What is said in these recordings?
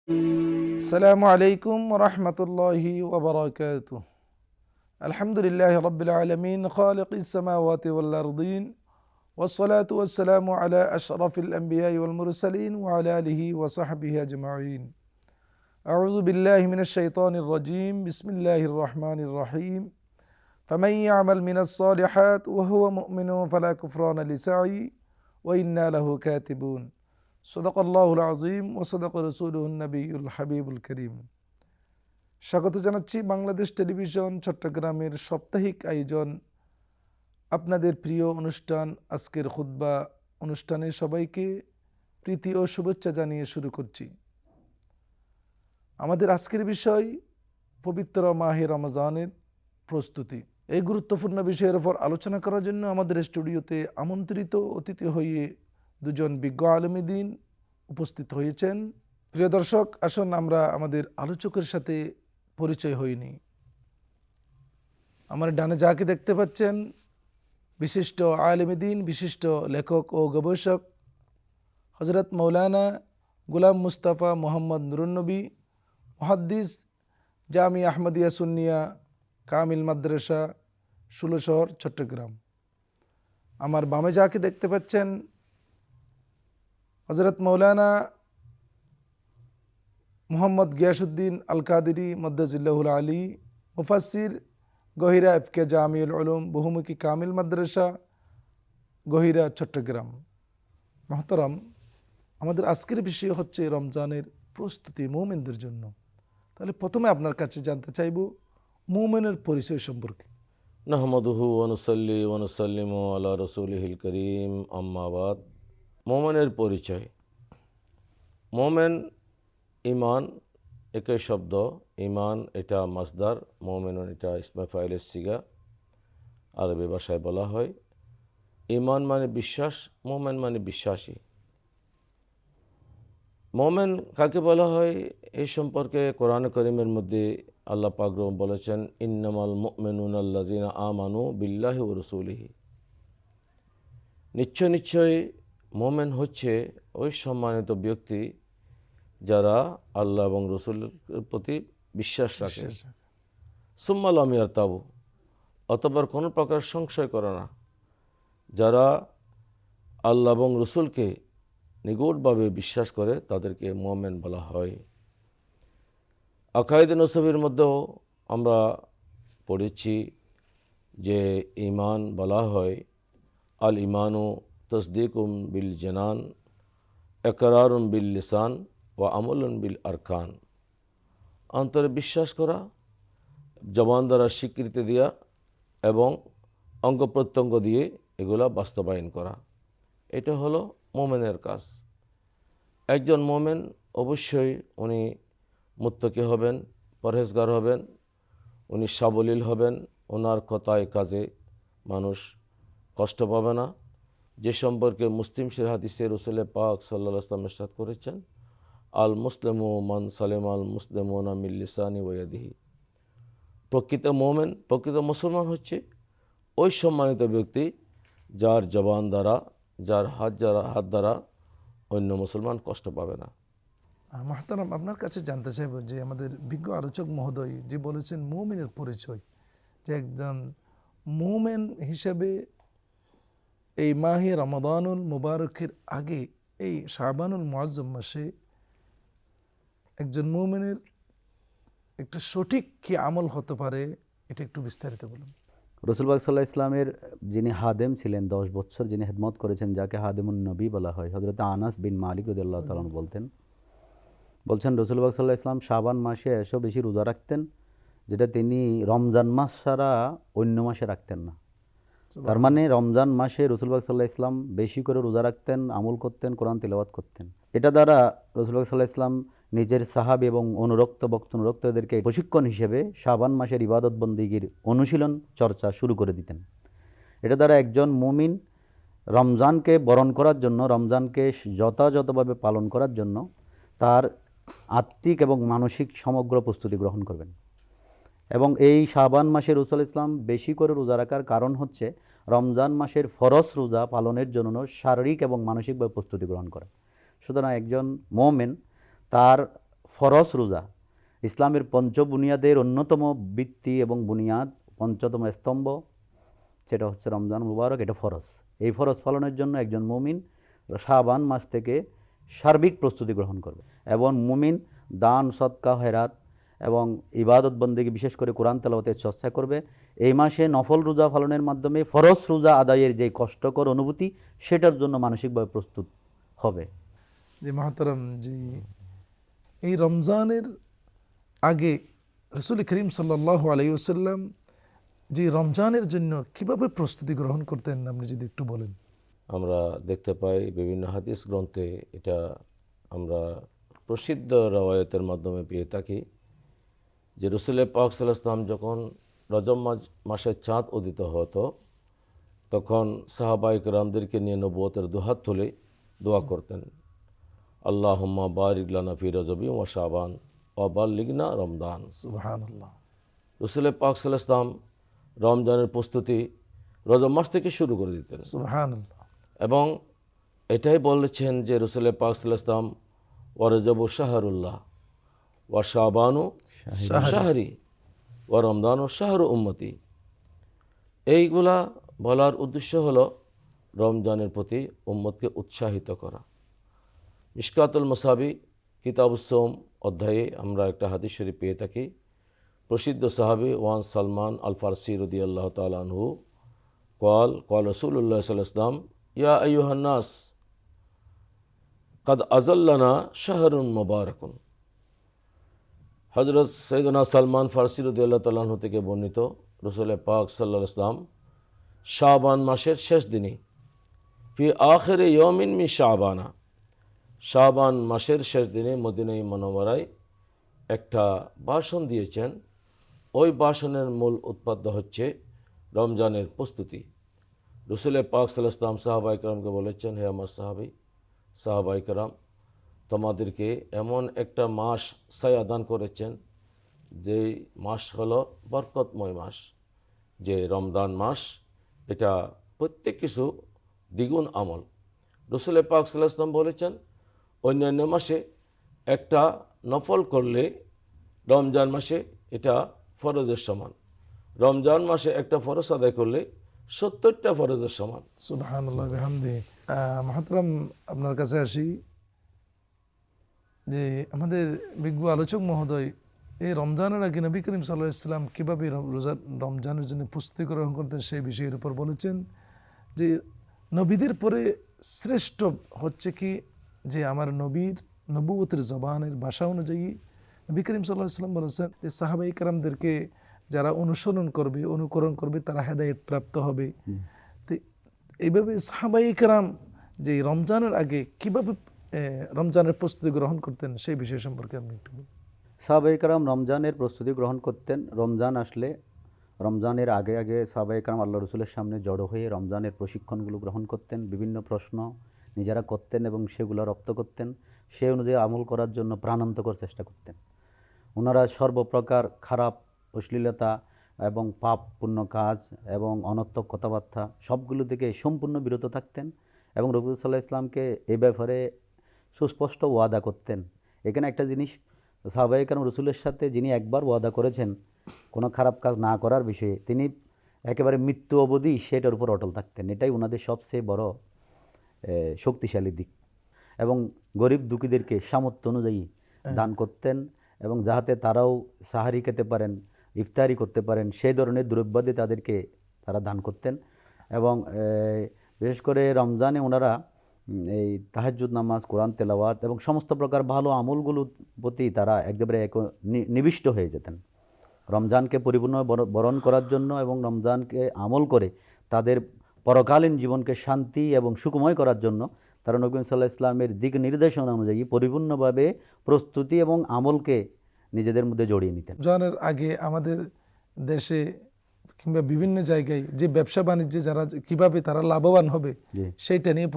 আসসালামু আলাইকুম রহমতুল্লাহি ওবরাকাতুহ। আলহামদুলিল্লাহ রাব্বিল আলামিন খালিকিস সামাওয়াতি ওয়াল আরদিন ওয়াসসালাতু ওয়াসসালামু আলা আশরাফিল আমবিয়াই ওয়াল মুরসালিন ওয়া আলা আলিহি ওয়া সাহবিহি আজমাইন। আউযু বিল্লাহি মিনাশ শাইতানির রাজীম। বিসমিল্লাহির রহমানির রহিম। ফামান ইয়ামাল মিনাস সালিহাত ওয়া হুয়া মুমিনুন ফালা কুফরানা লিসাই ওয়া ইন্না লাহু কাতিবুন। সাদাকাল্লাহুল আযীম ওয়া সাদাকা রাসূলুহুন নবিয়্যুল হাবিবুল কারীম। স্বাগত জানাচ্ছি বাংলাদেশ টেলিভিশন চট্টগ্রামের সাপ্তাহিক আয়োজন আপনাদের প্রিয় অনুষ্ঠান আজকের খুতবা অনুষ্ঠানে সবাইকে প্রীতি ও শুভেচ্ছা জানিয়ে শুরু করছি। আমাদের আজকের বিষয় পবিত্র মাহে রমজানের প্রস্তুতি। এই গুরুত্বপূর্ণ বিষয়ের উপর আলোচনা করার জন্য আমাদের স্টুডিওতে আমন্ত্রিত অতিথি হয়ে দুজন বিজ্ঞ আলেমে দ্বীন উপস্থিত হয়েছেন। প্রিয় দর্শক, আসুন আমরা আমাদের আলোচকের সাথে পরিচয় হইনি। আমার ডানে যাকে দেখতে পাচ্ছেন বিশিষ্ট আলেমে দ্বীন, বিশিষ্ট লেখক ও গবেষক হযরত মৌলানা গোলাম মুস্তাফা মোহাম্মদ নুরুন্নবী, মুহাদ্দিস, জামিয়া আহমদিয়া সুন্নিয়া কামিল মাদ্রাসা, ষোলশহর, চট্টগ্রাম। আমার বামে যাকে দেখতে পাচ্ছেন হযরত মৌলানা মোহাম্মদ গিয়াসউদ্দিন আল কাদেরী মদ্দাজিল্লাহুল আলী, মুফাসসির, গহিরা এফকে জামিউল উলুম বহুমুখী কামিল মাদ্রাসা, গহিরা, চট্টগ্রাম। মহতরম, আমাদের আজকের বিষয় হচ্ছে রমজানের প্রস্তুতি মুমিনদের জন্য। তাহলে প্রথমে আপনার কাছে জানতে চাইব মুমিনের পরিচয় সম্পর্কে। নাহমাদুহু ওয়া নুসাল্লি ওয়া নুসাল্লিমু আলা রাসূলিহিল কারীম, আম্মা বাদ। মোমেনের পরিচয়। মোমেন, ইমান একই শব্দ। ইমান এটা মাসদার, মোমেনুন এটা ইসমে ফাইলের সিগা, আরবি ভাষায় বলা হয়। ইমান মানে বিশ্বাস, মোমেন মানে বিশ্বাসী। মোমেন কাকে বলা হয় এই সম্পর্কে কোরআন কারীমের মধ্যে আল্লাহ পাক বলেছেন, ইন্নামাল মুমিনুনা আল্লাযিনা আমানু বিল্লাহি ওয়া রাসূলিহি। নিশ্চয় নিশ্চয় মোমেন হচ্ছে ওই সম্মানিত ব্যক্তি যারা আল্লাহ এবং রসুলের প্রতি বিশ্বাস রাখে। সুম্মা লাম ইয়ারতাবু, অতঃপর কোনো প্রকার সংশয় করে না। যারা আল্লাহ এবং রসুলকে নিগুড়ভাবে বিশ্বাস করে তাদেরকে মোমেন বলা হয়। আকায়েদে নসবের মধ্যেও আমরা পড়েছি যে ঈমান বলা হয় আল ঈমানু তসদীকুম বিল জানান ইকরারুন বিল লিসান ওয়া আমলুন বিল আরকান। অন্তরে বিশ্বাস করা, জবান দ্বারা স্বীকৃতি দেওয়া এবং অঙ্গ প্রত্যঙ্গ দিয়ে এগুলা বাস্তবায়ন করা, এটা হলো মোমেনের কাজ। একজন মোমেন অবশ্যই উনি মুত্তাকি হবেন, পরহেজগার হবেন, উনি সাবলীল হবেন, ওনার কথায় কাজে মানুষ কষ্ট পাবে না। যে সম্পর্কে মুসলিম হাদিসে রাসূল পাক সাল্লাল্লাহু আলাইহি ওয়াসাল্লাম ইরশাদ করেছেন, আল মুসলিমু মান সালিমা আল মুসলিমুনা মিন লিসানি ওয়া ইয়াদিহি। প্রকৃত মোমেন, প্রকৃত মুসলমান হচ্ছে ওই সম্মানিত ব্যক্তি যার জবান দ্বারা, যার হাত দ্বারা অন্য মুসলমান কষ্ট পাবে না। মাহতারাম, আপনার কাছে জানতে চাইব যে আমাদের বিজ্ঞ আলোচক মহোদয় যে বলেছেন মুমিনের পরিচয়, যে একজন মুমিন হিসেবে এই মাহে রমাদানুল মুবারকের আগে এই শাবানুল মুআজ্জম মাসে একজন মুমিনের একটা সঠিক কি আমল হতে পারে, এটা একটু বিস্তারিত বলুন। রাসূল পাক সাল্লাল্লাহু আলাইহি ওয়াসাল্লামের যিনি হাদেম ছিলেন, 10 বছর যিনি খেদমত করেছেন, যাকে হাদেমুন নবী বলা হয়, হযরত আনাস বিন মালিক রাদিয়াল্লাহু তাআলা বলছেন রাসূল পাক সাল্লাল্লাহু আলাইহি ওয়াসাল্লাম শাবান মাসে এসব বেশি রোজা রাখতেন, যেটা তিনি রমজান মাস ছাড়া অন্য মাসে রাখতেন না। তার মানে রমজান মাসে রাসূল পাক সাল্লাল্লাহু আলাইহি ওয়াসাল্লাম বেশি করে রোজা রাখতেন, আমল করতেন, কোরআন তিলাওয়াত করতেন। এটা দ্বারা রাসূল পাক সাল্লাল্লাহু আলাইহি ওয়াসাল্লাম নিজের সাহাবী এবং অনুরক্তদেরকে প্রশিক্ষণ হিসেবে শাবান মাসের ইবাদত বন্দেগীর অনুশীলন চর্চা শুরু করে দিতেন। এটা দ্বারা একজন মুমিন রমজানকে বরণ করার জন্য, রমজানকে যথাযথভাবে পালন করার জন্য তার আত্মিক এবং মানসিক সমগ্র প্রস্তুতি গ্রহণ করবেন। এবং এই শাবান মাসে রাসূল ইসলাম বেশি করে রোজা রাখার কারণ হচ্ছে রমজান মাসের ফরজ রোজা পালনের জন্য শারীরিক এবং মানসিকভাবে প্রস্তুতি গ্রহণ করা। সুতরাং একজন মুমিন তার ফরজ রোজা, ইসলামের পঞ্চবুনিয়াদের অন্যতম ভিত্তি এবং বুনিয়াদ, পঞ্চতম স্তম্ভ, সেটা হচ্ছে রমজান মুবারক, এটা ফরজ। এই ফরজ পালনের জন্য একজন মুমিন শাবান মাস থেকে সার্বিক প্রস্তুতি গ্রহণ করবে, এবং মুমিন দান, সদকা, হেরাত এবং ইবাদত বন্দেগী, বিশেষ করে কোরআন তেলাওয়াতের চর্চা করবে। এই মাসে নফল রোজা পালনের মাধ্যমে ফরজ রোজা আদায়ের যে কষ্টকর অনুভূতি, সেটার জন্য মানসিকভাবে প্রস্তুত হবে। যে মহতরম, যে এই রমজানের আগে রসুল করিম সাল্লাল্লাহু আলাইহি ওয়াসাল্লাম যে রমজানের জন্য কিভাবে প্রস্তুতি গ্রহণ করতেন, আপনি যদি একটু বলেন। আমরা দেখতে পাই বিভিন্ন হাদিস গ্রন্থে, এটা আমরা প্রসিদ্ধ রওয়ায়তের মাধ্যমে পেয়ে থাকি যে রসুল পাক সাল্লাল্লাহু আলাইহি ওয়াসাল্লাম যখন রজব মাসের চাঁদ উদিত হতো, তখন সাহাবায়ে কেরামদেরকে নিয়ে নবুয়তের দুহাত তুলে দোয়া করতেন, আল্লাহুম্মা বারিক লানা ফি রজবি ওয়া শাবান ওয়া বাল্লিগনা রমদান। সুবহানাল্লাহ। রসুল পাক সাল্লাল্লাহু আলাইহি ওয়াসাল্লাম রমজানের প্রস্তুতি রজব মাস থেকে শুরু করে দিতেন, সুবহানাল্লাহ। এবং এটাই বলেছেন যে রসুল পাক সাল্লাল্লাহু আলাইহি ওয়াসাল্লাম ওয়া রজবু শাহরুল্লাহ ওয়া শাবানু শাহরি ওয়া রমদানু শাহরু উম্মতি। এইগুলা বলার উদ্দেশ্য হলো রমজানের প্রতি উম্মতকে উৎসাহিত করা। মিশকাতুল মুসাবি কিতাবুস সওম অধ্যায়ে আমরা একটা হাদিস শরীফ পেয়ে থাকি। প্রসিদ্ধ সাহাবী ওয়ান সালমান আল ফারসি রাদিয়াল্লাহু তাআলা আনহু قال রাসূলুল্লাহ সাল্লাল্লাহু আলাইহি ওয়াসাল্লাম ইয়া আইয়ুহান নাস কাদ আযাল্লানা শাহরুন মুবারাকুন। হযরত সাইয়েদনা সালমান ফারসি রাদিয়াল্লাহু তাআলা আনহু থেকে বর্ণিত, রাসূল পাক সাল্লাল্লাহু আলাইহি ওয়াসাল্লাম শাবান মাসের শেষ দিনে ফি আখিরি ইয়াউমিন মিন শাবানা, শাবান মাসের শেষ দিনে মদিনায়ে মুনাওয়ারায় একটা ভাষণ দিয়েছেন। ওই ভাষণের মূল উৎপাদ্য হচ্ছে রমজানের প্রস্তুতি। রাসূল পাক সাল্লাল্লাহু আলাইহি ওয়াসাল্লাম সাহাবায়ে কেরামকে বলেছেন, হে আমার সাহাবায়ে কেরাম, তোমাদেরকে এমন একটা মাস ছায়া দান করেছেন, যেই মাস হলো বরকতময় মাস, যে রমজান মাস। এটা প্রত্যেক কিছু দ্বিগুণ আমল। রাসূল পাক সাল্লাল্লাহু আলাইহি ওয়াসাল্লাম বলেছেন, অন্যান্য মাসে একটা নফল করলে রমজান মাসে এটা ফরজের সমান, রমজান মাসে একটা ফরজ আদায় করলে 70টা ফরজের সমান। সুবহানাল্লাহ বিহামদি। মহতরম, আপনার কাছে আসি যে আমাদের বিজ্ঞ আলোচক মহোদয় এই রমজানের আগে নবী করিম সাল্লাল্লাহু আলাইহি ওয়াসাল্লাম কীভাবে রমজানের জন্য প্রস্তুতি গ্রহণ করতেন সেই বিষয়ের উপর বলেছেন যে নবীদের পরে শ্রেষ্ঠ হচ্ছে কি, যে আমার নবীর নবুয়তের জবানের ভাষা অনুযায়ী নবী করিম সাল্লাল্লাহু আলাইহি ওয়াসাল্লাম বলেছেন যে সাহাবায়ে কেরামদেরকে যারা অনুসরণ করবে, অনুকরণ করবে, তারা হেদায়েত প্রাপ্ত হবে। তো এইভাবে সাহাবায়ে কেরাম যে রমজানের আগে কিভাবে রমজানের প্রস্তুতি গ্রহণ করতেন সেই বিষয় সম্পর্কে আপনি একটু বলুন। সাহাবায়ে কেরাম রমজানের প্রস্তুতি গ্রহণ করতেন। রমজান আসলে রমজানের আগে আগে সাহাবায়ে কেরাম আল্লাহ রসুলের সামনে জড়ো হয়ে রমজানের প্রশিক্ষণগুলো গ্রহণ করতেন। বিভিন্ন প্রশ্ন নিজেরা করতেন এবং সেগুলো রপ্ত করতেন। সে অনুযায়ী আমল করার জন্য প্রাণান্তকর চেষ্টা করতেন। ওনারা সর্বপ্রকার খারাপ, অশ্লীলতা এবং পাপপূর্ণ কাজ এবং অনর্থক কথাবার্তা সবগুলো থেকে সম্পূর্ণ বিরত থাকতেন, এবং রাসূল সাল্লাল্লাহু আলাইহি ওয়াসাল্লামকে এ ব্যাপারে সুস্পষ্ট ওয়াদা করতেন। এখানে একটা জিনিস, সাহাবায়ে কেরাম রসুলের সাথে যিনি একবার ওয়াদা করেছেন কোনো খারাপ কাজ না করার বিষয়ে, তিনি একেবারে মৃত্যু অবধি সেটার উপর অটল থাকতেন। এটাই ওনাদের সবচেয়ে বড় শক্তিশালী দিক। এবং গরিব দুঃখীদেরকে সামর্থ্য অনুযায়ী দান করতেন, এবং যাহাতে তারাও সাহারি খেতে পারেন, ইফতারি করতে পারেন, সেই ধরনের দ্রব্যাদি তাদেরকে তারা দান করতেন। এবং বিশেষ করে রমজানে ওনারা এই তাহাজ্জুদ নামাজ, কোরআন তেলাওয়াত এবং সমস্ত প্রকার ভালো আমলগুলোর প্রতি তারা একেবারে নিবিষ্ট হয়ে যেতেন। রমজানকে পরিপূর্ণ বরণ করার জন্য এবং রমজানকে আমল করে তাদের পরকালীন জীবনকে শান্তি এবং সুখময় করার জন্য তারা নবী সাল্লাল্লাহু আলাইহি ওয়াসাল্লামের দিক নির্দেশনা অনুযায়ী পরিপূর্ণভাবে প্রস্তুতি এবং আমলকে নিজেদের মধ্যে জড়িয়ে নিতেন। রমজানের আগে আমাদের দেশে কিংবা বিভিন্ন জায়গায় যে ব্যবসা বাণিজ্যে যারা কিভাবে তারা লাভবান হবে সেইটা নিয়ে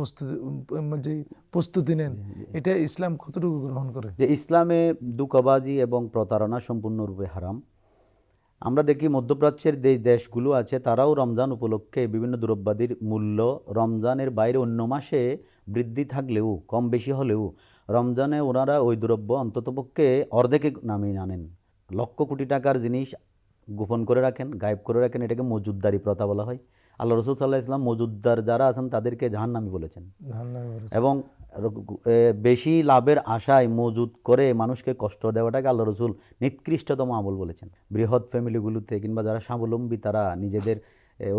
প্রস্তুতি নেন, এটা ইসলাম কতটুকু গ্রহণ করে? যে ইসলামে ধোঁকাবাজি এবং প্রতারণা সম্পূর্ণরূপে হারাম। আমরা দেখি মধ্যপ্রাচ্যের যে দেশগুলো আছে তারাও রমজান উপলক্ষে বিভিন্ন দ্রব্যাদির মূল্য রমজানের বাইরে অন্য মাসে বৃদ্ধি থাকলেও, কম বেশি হলেও, রমজানে ওনারা ওই দ্রব্য অন্ততপক্ষে অর্ধেকে নামিয়ে আনেন। লক্ষ কোটি টাকার জিনিস গোপন করে রাখেন, গায়েব করে রাখেন, এটাকে মজুদদারি প্রথা বলা হয়। আল্লাহ রসুল সাল্লাল্লাহু আলাইহি ওয়াসাল্লাম মজুদদার যারা আছেন তাদেরকে জাহান্নামী বলেছেন। জাহান্নামে বলেছে। এবং বেশি লাভের আশায় মজুদ করে মানুষকে কষ্ট দেওয়াটাকে আল্লাহ রসুল নিকৃষ্টতম আমল বলেছেন। বৃহৎ ফ্যামিলিগুলোতে কিংবা যারা স্বাবলম্বী তারা নিজেদের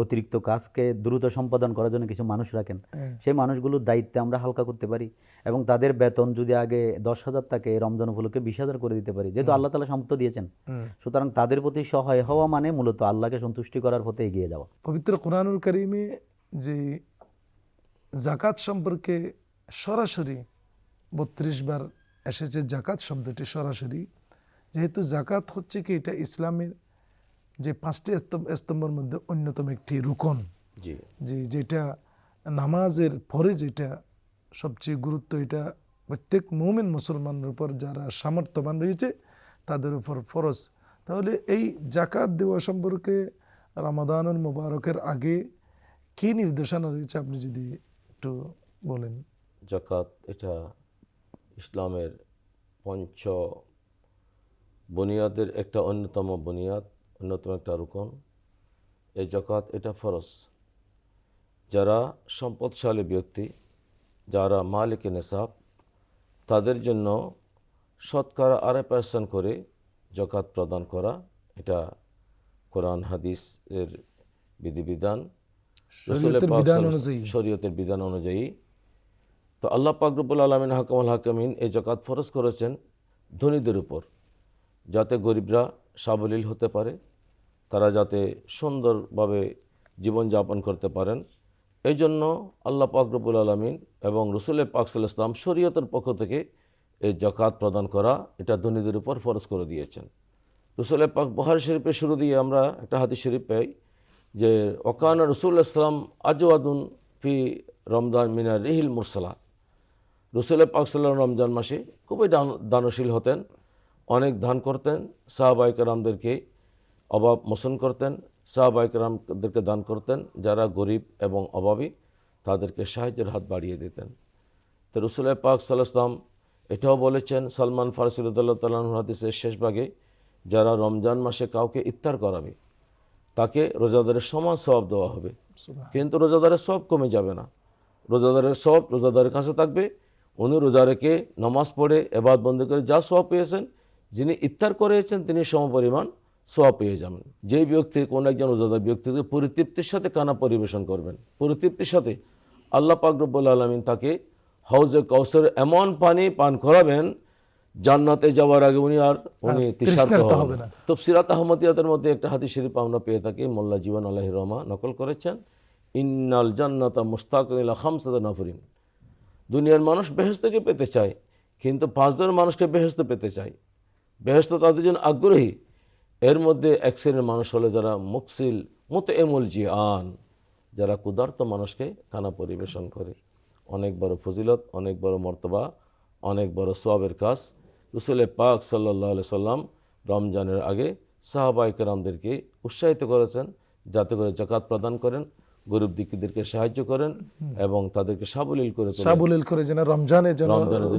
অতিরিক্ত কাজকে দ্রুত সম্পাদন করার জন্য কিছু মানুষ রাখেন, সেই মানুষগুলোর দায়িত্বে আমরা হালকা করতে পারি এবং তাদের বেতন যদি আগে 10,000 থাকে রমজান উপলক্ষে 20,000 করে দিতে পারি, যেহেতু আল্লাহ তাআলা সামর্থ্য দিয়েছেন। সুতরাং তাদের প্রতি সহায় হওয়া মানে মূলত আল্লাহকে সন্তুষ্টি করার পথে এগিয়ে যাওয়া। পবিত্র কোরআনুল কারীমে যে জাকাত সম্পর্কে সরাসরি 32 বার এসেছে জাকাত শব্দটি সরাসরি, যেহেতু জাকাত হচ্ছে কি এটা ইসলামের যে 5টি স্তম্ভের মধ্যে অন্যতম একটি রুকন, জি যেটা নামাজের পরে যেটা সবচেয়ে গুরুত্ব, এটা প্রত্যেক মুমিন মুসলমানের উপর যারা সামর্থ্যবান রয়েছে তাদের উপর ফরজ। তাহলে এই জাকাত দেওয়া সম্পর্কে রমাদানুল মুবারকের আগে কি নির্দেশনা রয়েছে আপনি যদি একটু বলেন। জাকাত এটা ইসলামের পঞ্চ বুনিয়াদের একটা অন্যতম বুনিয়াদ, অন্যতম একটা রুকন। এই জাকাত এটা ফরজ। যারা সম্পদশালী ব্যক্তি, যারা মালিক নেসাব, তাদের জন্য শতকরা 2.5% করে জাকাত প্রদান করা, এটা কোরআন হাদিসের বিধিবিধান, শরীয়তের বিধান অনুযায়ী। শরীয়তের বিধান অনুযায়ী। তো আল্লাহ পাক রব্বুল আলামিন হাকামুল হাকিমিন এই জাকাত ফরজ করেছেন ধনীদের উপর, যাতে গরিবরা সাবলীল হতে পারে, তারা যাতে সুন্দরভাবে জীবনযাপন করতে পারেন। এই জন্য আল্লাহ পাক রব্বুল আলামিন এবং রাসূল পাক সাল্লাল্লাহু আলাইহি ওয়াসাল্লাম শরীয়তের পক্ষ থেকে এই জাকাত প্রদান করা এটা ধনীদের উপর ফরজ করে দিয়েছেন। রাসূল পাক বুখারী শরীফে শুরু দিয়ে আমরা একটা হাদিস শরীফ পাই যে ওকানা রাসূলুল্লাহ সাল্লাল্লাহু আলাইহি ওয়াসাল্লাম আজওয়াদুন ফি রমজান মিনার রিহিল মুরসালাত। রাসূল পাক সাল্লাল্লাহু আলাইহি রমজান মাসে খুবই দানশীল হতেন, অনেক দান করতেন, সাহাবায়ে কেরামদেরকে অভাব মোচন করতেন, সাহাবায়ে কেরামদেরকে দান করতেন, যারা গরিব এবং অভাবী তাদেরকে সাহায্যের হাত বাড়িয়ে দিতেন। তো রাসূল পাক সাল্লাল্লাহু আলাইহি ওয়াসাল্লাম এটাও বলেছেন সালমান ফারসি রাদিয়াল্লাহু তাআলা আনহু হাদিসের শেষ ভাগে, যারা রমজান মাসে কাউকে ইফতার করাবে তাকে রোজাদারের সমান সওয়াব দেওয়া হবে, কিন্তু রোজাদারের সওয়াব কমে যাবে না। রোজাদারের সওয়াব রোজাদারের কাছে থাকবে। উনি রোজা রেখে নামাজ পড়ে ইবাদত বন্দেগি করে যা সওয়াব পেয়েছেন, যিনি ইফতার করেছেন তিনি সমপরিমাণ সওয়াব পেয়ে যাবেন। যেই ব্যক্তি কোন একজন রোজাদার ব্যক্তিকে পরিতৃপ্তির সাথে খানা পরিবেশন করবেন, পরিতৃপ্তির সাথে, আল্লাহ পাক রব্বুল আলামিন তাকে হাউজে কাউসার এমন পানি পান করাবেন জান্নাতে যাওয়ার আগে উনি তৃষ্ণার্ত হবেন না। তাফসীরাত আহমদিয়াতের মধ্যে একটা হাদিস শরীফ আমরা পেয়ে থাকি, মোল্লা জীবন আলাইহির রহমা নকল করেছেন, ইন্নাল জান্নাতা মুস্তাকুন ইলা খামসাতি নাফরিন। দুনিয়ার মানুষ বেহেশতকে পেতে চায়, কিন্তু 5 ধরনের মানুষকে বেহেশত পেতে চায়, বেহেশত তাদের জন্য আগ্রহী। এর মধ্যে এক শ্রেণীর মানুষ হলো যারা মুকসিল মুতএমুল জিআন, যারা ক্ষুধার্ত মানুষকে খানা পরিবেশন করে। অনেক বড় ফজিলত, অনেক বড় মর্তবা, অনেক বড় সওয়াবের কাজ। রাসূল পাক সাল্লাল্লাহু আলাইহি সাল্লাম রমজানের আগে সাহাবায়ে কেরামদেরকে উৎসাহিত করেছেন যাতে করে যাকাত প্রদান করেন, গরিব দুঃখীদেরকে সাহায্য করেন এবং তাদেরকে সাবলীল করে যেন রমজানের জন্য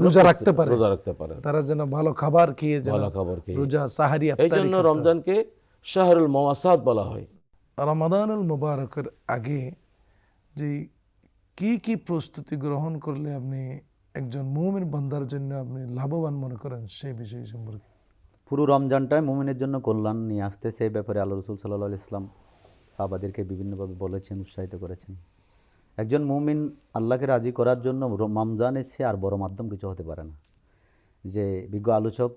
রোজা রাখতে পারে, তারা যেন ভালো খাবার খেয়ে রোজা সাহারি এই জন্য রমজানকে শাহরুল মাওয়াসাত বলা হয়। রমাদানুল মুবারকের আগে যে কি প্রস্তুতি গ্রহণ করলে আপনি একজন মুমিন বান্দার জন্য আপনি লাভবান মনে করেন সেই বিষয় সম্পর্কে। পুরো রমজানটাই মুমিনের জন্য কল্যাণ নিয়ে আসতে, সেই ব্যাপারে আল্লাহ রাসূল সাল্লাল্লাহু আলাইহি ওয়াসাল্লাম সাহাবাদেরকে বিভিন্নভাবে বলেছেন, উৎসাহিত করেছেন। একজন মুমিন আল্লাহকে রাজি করার জন্য রমজানের চেয়ে আর বড় মাধ্যম কিছু হতে পারে না। যে বিজ্ঞ আলোচক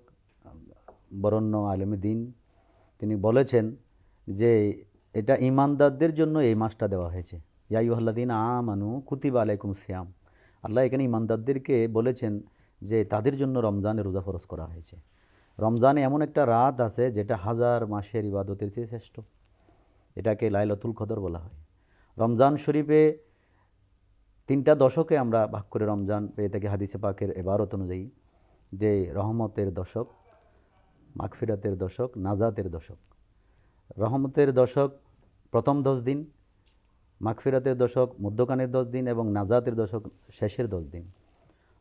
বরণ্য আলেমে দ্বীন তিনি বলেছেন যে এটা ঈমানদারদের জন্য এই মাসটা দেওয়া হয়েছে। ইয়া আইয়ুহাল্লাযীনা আমানু কুতিবা আলাইকুমুস সিয়াম। আল্লাহ এখানে ঈমানদারদেরকে বলেছেন যে তাদের জন্য রমজানের রোজা ফরজ করা হয়েছে। রমজানে এমন একটা রাত আছে যেটা 1000 মাসের ইবাদতের চেয়ে শ্রেষ্ঠ, এটাকে লাইলাতুল কদর বলা হয়। রমজান শরীফে 3টা দশকে আমরা ভাগ করে রমজান পেয়ে থাকি হাদিসে পাকের ইবারত অনুযায়ী, যে রহমতের দশক, মাগফিরাতের দশক, নাজাতের দশক। রহমতের দশক প্রথম 10 দিন, মাগফিরাতের দশক মধ্যখানের 10 দিন এবং নাজাতের দশক শেষের 10 দিন।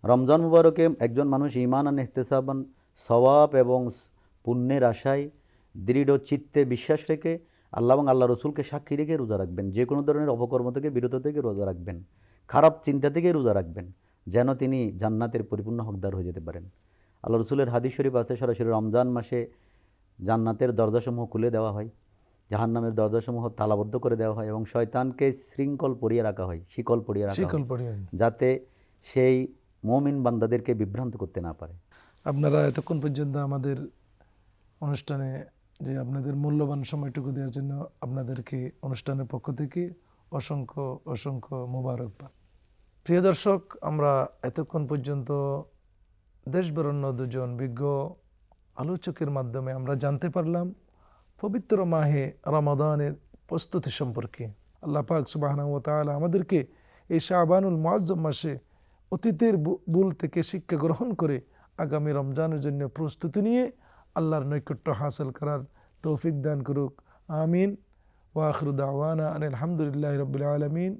রমজান মুবারকে একজন মানুষ ঈমান আন ইহতিসাবান সওয়াব এবং পুণ্যের আশায় দৃঢ় চিত্তে বিশ্বাস রেখে আল্লাহ এবং আল্লাহ রসুলকে সাক্ষী রেখে রোজা রাখবেন। যে কোনো ধরনের অপকর্ম থেকে বিরত থেকে রোজা রাখবেন, খারাপ চিন্তা থেকে রোজা রাখবেন, যেন তিনি জান্নাতের পরিপূর্ণ হকদার হয়ে যেতে পারেন। আল্লাহ রসুলের হাদিস শরীফ আছে, সরাসরি রমজান মাসে জান্নাতের দরজাসমূহ খুলে দেওয়া হয়, জাহান্নামের দরজাসমূহ তালাবদ্ধ করে দেওয়া হয় এবং শয়তানকে শৃঙ্খল পরিয়ে রাখা হয়, শিকল পরিয়ে রাখা শিকল হয়, পড়িয়ে। যাতে সেই মুমিন বান্দাদেরকে বিভ্রান্ত করতে না পারে। আপনারা এতক্ষণ পর্যন্ত আমাদের অনুষ্ঠানে যে আপনাদের মূল্যবান সময়টুকু দেওয়ার জন্য আপনাদেরকে অনুষ্ঠানের পক্ষ থেকে অসংখ্য অসংখ্য মোবারকবাদ। প্রিয় দর্শক, আমরা এতক্ষণ পর্যন্ত দেশ বরেণ্য দুজন বিজ্ঞ আলোচকের মাধ্যমে আমরা জানতে পারলাম পবিত্র মাহে রমাদানের প্রস্তুতি সম্পর্কে। আল্লাহ পাক সুবহানাহু ওয়া তাআলা আমাদেরকে এই শাবানুল মুআজ্জম মাসে অতীতের ভুল থেকে শিক্ষা গ্রহণ করে আগামী রমজানের জন্য প্রস্তুতি নিয়ে আল্লাহর নৈকট্য হাসিল করার তৌফিক দান করুক। আমিন। ওয়া আখিরু দাওয়ানা আনিল হামদুলিল্লাহি রাব্বিল আলামিন।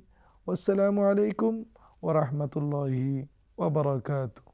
ওয়াসসালামু আলাইকুম ওয়া রাহমাতুল্লাহি ওয়া বারাকাতুহু।